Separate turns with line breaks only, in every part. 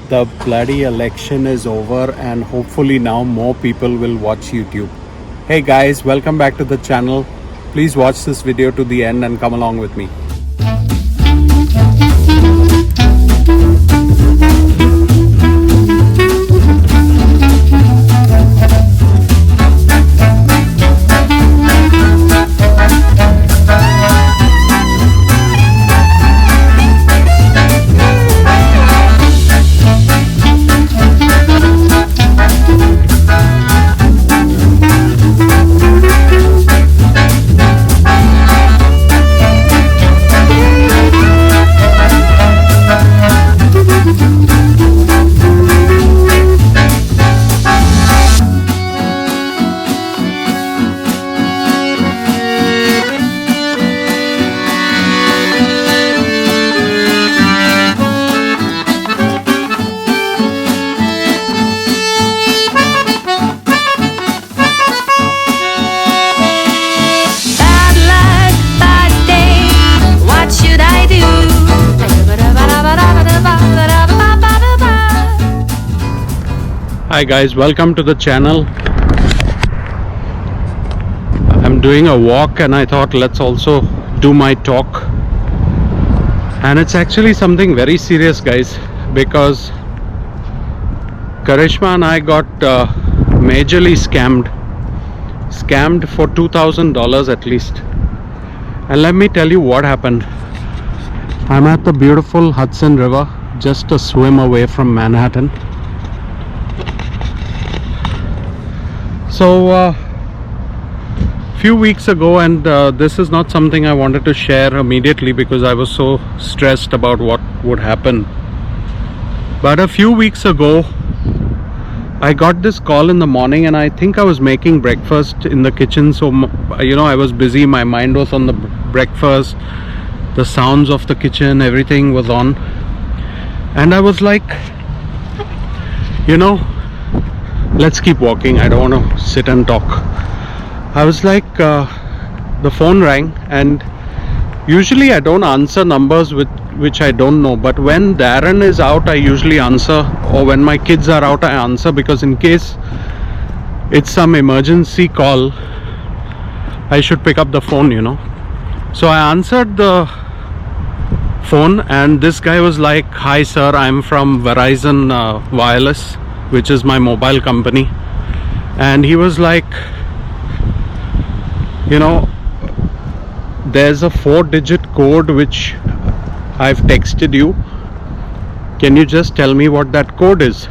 the bloody election is over and hopefully now more people will watch YouTube. Hey guys, welcome back to the channel. Please watch this video to the end and come along with me. Hi guys, welcome to the channel. I'm doing a walk and I thought let's also do my talk. And it's actually something very serious guys, because Karishma and I got majorly scammed for $2,000 at least. And let me tell you what happened. I'm at the beautiful Hudson River, just a swim away from Manhattan. So few weeks ago, and this is not something I wanted to share immediately because I was so stressed about what would happen, but a few weeks ago I got this call in the morning, and I think I was making breakfast in the kitchen, so I was busy, my mind was on the breakfast, the sounds of the kitchen, everything was on, and I was like, let's keep walking, I don't want to sit and talk. I was like, the phone rang, and usually I don't answer numbers which I don't know, but when Darren is out I usually answer, or when my kids are out I answer, because in case it's some emergency call I should pick up the phone, So I answered the phone, and this guy was like, "Hi sir, I'm from Verizon Wireless, which is my mobile company," and he was like, there's a 4-digit code which I've texted you, can you just tell me what that code is?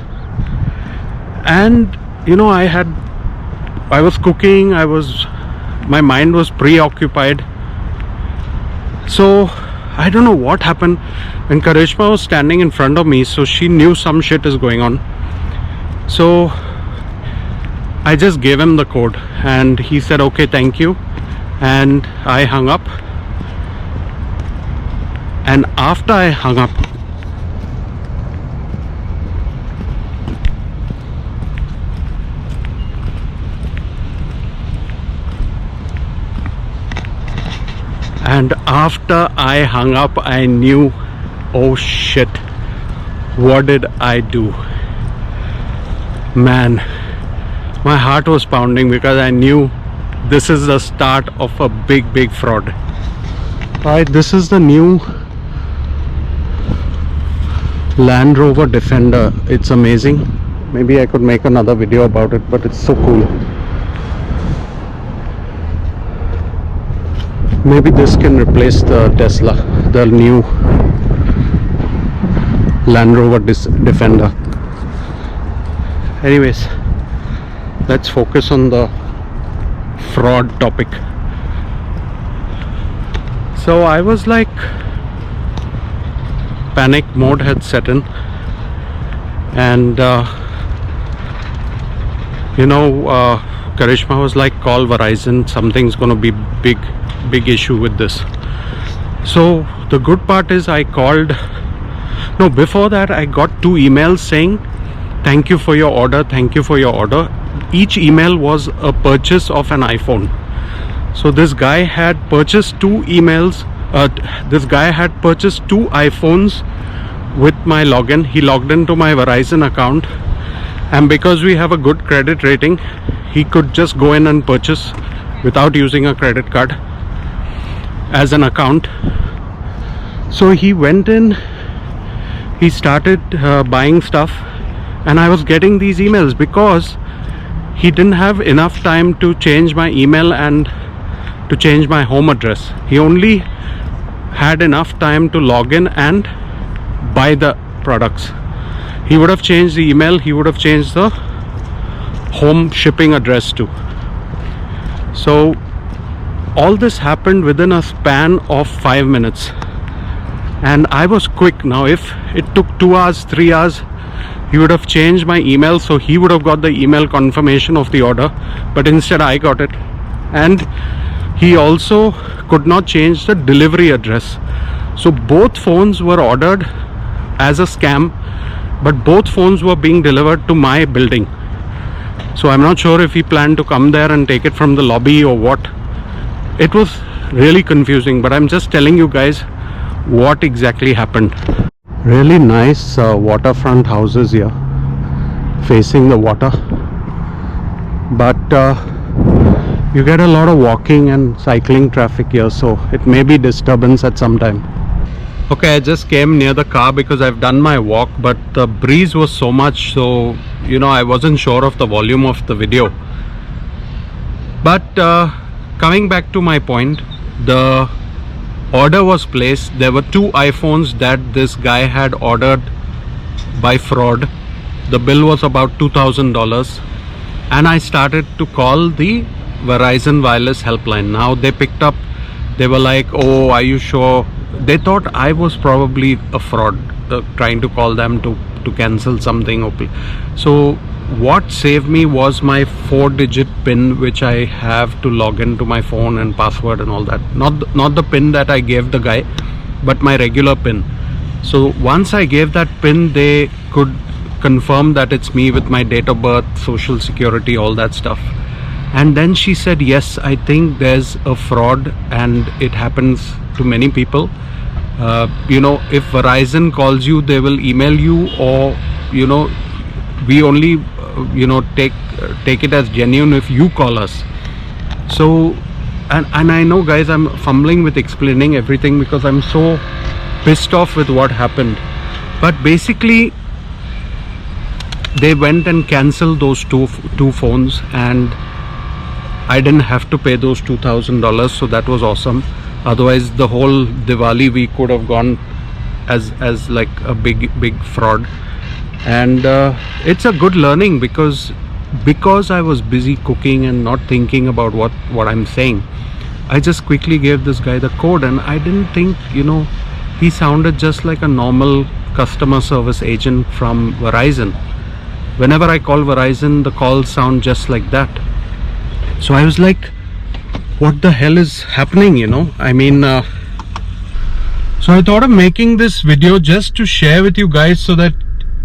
And I was cooking, my mind was preoccupied, so I don't know what happened. And Karishma was standing in front of me, so she knew some shit is going on. So I just gave him the code and he said, "Okay, thank you," and I hung up. And after I hung up, I knew, oh shit, what did I do? Man, my heart was pounding, because I knew this is the start of a big fraud. Alright, this is the new Land Rover Defender. It's amazing. Maybe I could make another video about it, but it's so cool. Maybe this can replace the Tesla, the new Land Rover Defender. Anyways, let's focus on the fraud topic. So I was like, panic mode had set in, and Karishma was like, "Call Verizon, something's gonna be big issue with this." So the good part is I called. No, before that I got 2 emails saying, "Thank you for your order, thank you for your order." Each email was a purchase of an iPhone. So this guy had purchased 2 emails. This guy had purchased 2 iPhones with my login. He logged into my Verizon account, and because we have a good credit rating, he could just go in and purchase without using a credit card as an account. So he went in, he started buying stuff, and I was getting these emails because he didn't have enough time to change my email and to change my home address. He only had enough time to log in and buy the products. He would have changed the email, he would have changed the home shipping address too. So all this happened within a span of 5 minutes, and I was quick. Now if it took 2 hours, 3 hours, he would have changed my email, so he would have got the email confirmation of the order, but instead I got it. And he also could not change the delivery address. So both phones were ordered as a scam, but both phones were being delivered to my building. So I'm not sure if he planned to come there and take it from the lobby or what. It was really confusing, but I'm just telling you guys what exactly happened. Really nice waterfront houses here facing the water, but you get a lot of walking and cycling traffic here, so it may be disturbance at some time. Okay, I just came near the car because I've done my walk, but the breeze was so much, so I wasn't sure of the volume of the video. But coming back to my point, the order was placed. There were 2 iPhones that this guy had ordered by fraud. The bill was about $2,000, and I started to call the Verizon wireless helpline. Now they picked up, they were like, oh, are you sure? They thought I was probably a fraud, trying to call them to cancel something. So what saved me was my 4-digit PIN, which I have to log into my phone and password and all that. Not the PIN that I gave the guy, but my regular PIN. So once I gave that PIN, they could confirm that it's me with my date of birth, social security, all that stuff. And then she said, yes, I think there's a fraud, and it happens to many people. If Verizon calls you, they will email you, or we only take it as genuine if you call us. So and I know, guys, I'm fumbling with explaining everything because I'm so pissed off with what happened, but basically they went and cancelled those two phones, and I didn't have to pay those $2,000, so that was awesome. Otherwise the whole Diwali week could have gone as like a big fraud. And it's a good learning because I was busy cooking and not thinking about what I'm saying. I just quickly gave this guy the code, and I didn't think, he sounded just like a normal customer service agent from Verizon. Whenever I call Verizon, the calls sound just like that. So I was like, what the hell is happening, I mean, so I thought of making this video just to share with you guys so that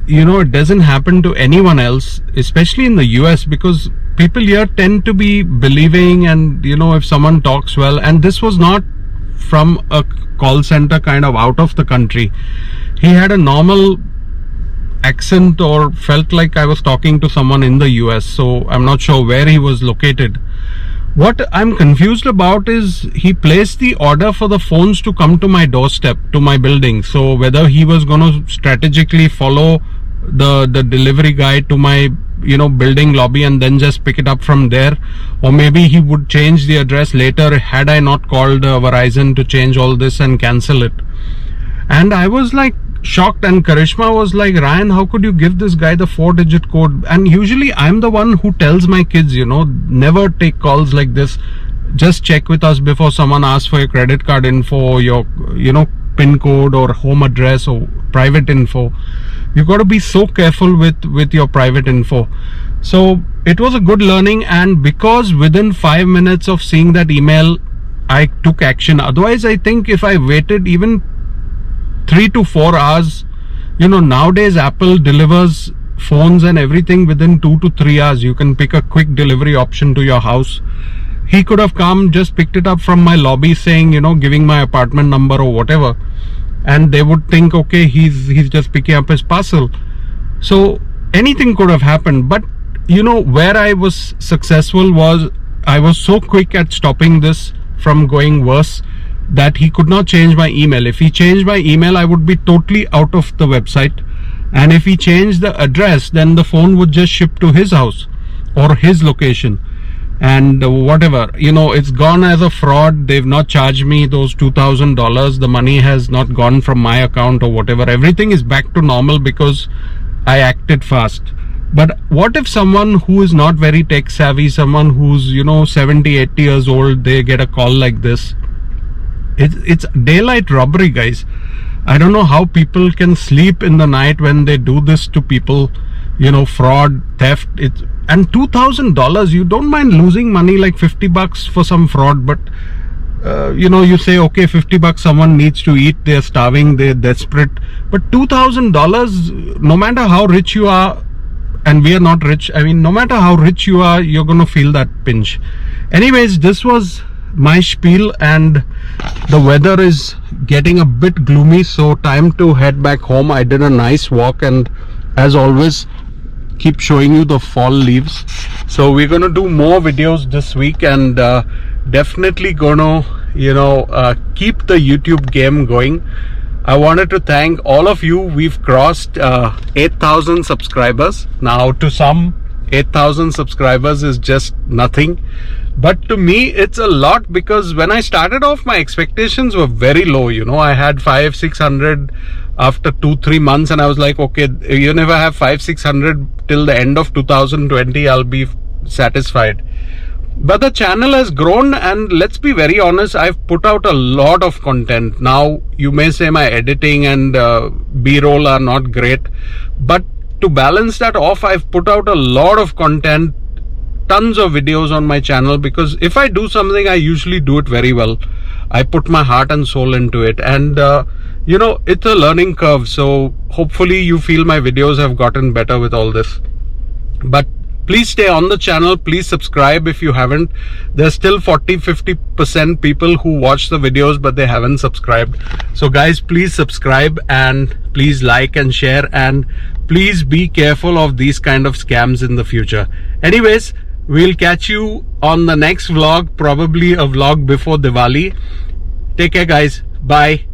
it doesn't happen to anyone else, especially in the US, because people here tend to be believing, and if someone talks well, and this was not from a call center kind of out of the country. He had a normal accent, or felt like I was talking to someone in the US, so I'm not sure where he was located. What I'm confused about is he placed the order for the phones to come to my doorstep, to my building. So whether he was going to strategically follow the delivery guy to my building lobby and then just pick it up from there, or maybe he would change the address later had I not called Verizon to change all this and cancel it. And I was like shocked, and Karishma was like, Ryan, how could you give this guy the 4-digit code? And usually I'm the one who tells my kids, never take calls like this. Just check with us before someone asks for your credit card info, your PIN code or home address or private info. You got to be so careful with your private info. So it was a good learning, and because within 5 minutes of seeing that email, I took action. Otherwise, I think if I waited even 3 to 4 hours, nowadays Apple delivers phones and everything within 2 to 3 hours. You can pick a quick delivery option to your house. He could have come, just picked it up from my lobby saying, giving my apartment number or whatever, and they would think, okay, he's just picking up his parcel. So anything could have happened. But you know, where I was successful was I was so quick at stopping this from going worse that he could not change my email. If he changed my email, I would be totally out of the website. And if he changed the address, then the phone would just ship to his house or his location. And whatever, you know, it's gone as a fraud. They've not charged me those $2,000. The money has not gone from my account or whatever. Everything is back to normal because I acted fast. But what if someone who is not very tech savvy, someone who's, you know, 70, 80 years old, they get a call like this? It's daylight robbery, guys. I don't know how people can sleep in the night when they do this to people, you know, fraud, theft. And $2,000, you don't mind losing money like 50 bucks for some fraud, but you know, you say, okay, 50 bucks, someone needs to eat, they're starving, they're desperate. But $2,000, no matter how rich you are, and we are not rich, I mean, no matter how rich you are, you're gonna feel that pinch. Anyways, this was my spiel, and the weather is getting a bit gloomy, so time to head back home. I did a nice walk, and as always, keep showing you the fall leaves. So we're gonna do more videos this week, and definitely gonna, you know, keep the YouTube game going. I wanted to thank all of you. We've crossed 8,000 subscribers. Now to some, 8,000 subscribers is just nothing, but to me it's a lot, because when I started off, my expectations were very low. You know, I had 500-600 after 2-3 months, and I was like, okay, even if I have 500-600 till the end of 2020, I'll be satisfied. But the channel has grown, and let's be very honest, I've put out a lot of content. Now you may say my editing and B-roll are not great, but to balance that off, I've put out a lot of content, tons of videos on my channel, because if I do something, I usually do it very well. I put my heart and soul into it, and you know, it's a learning curve. So hopefully you feel my videos have gotten better with all this. But please stay on the channel, please subscribe if you haven't. There's still 40-50% people who watch the videos but they haven't subscribed. So guys, please subscribe, and please like and share, and please be careful of these kind of scams in the future. Anyways, we'll catch you on the next vlog, probably a vlog before Diwali. Take care guys, bye.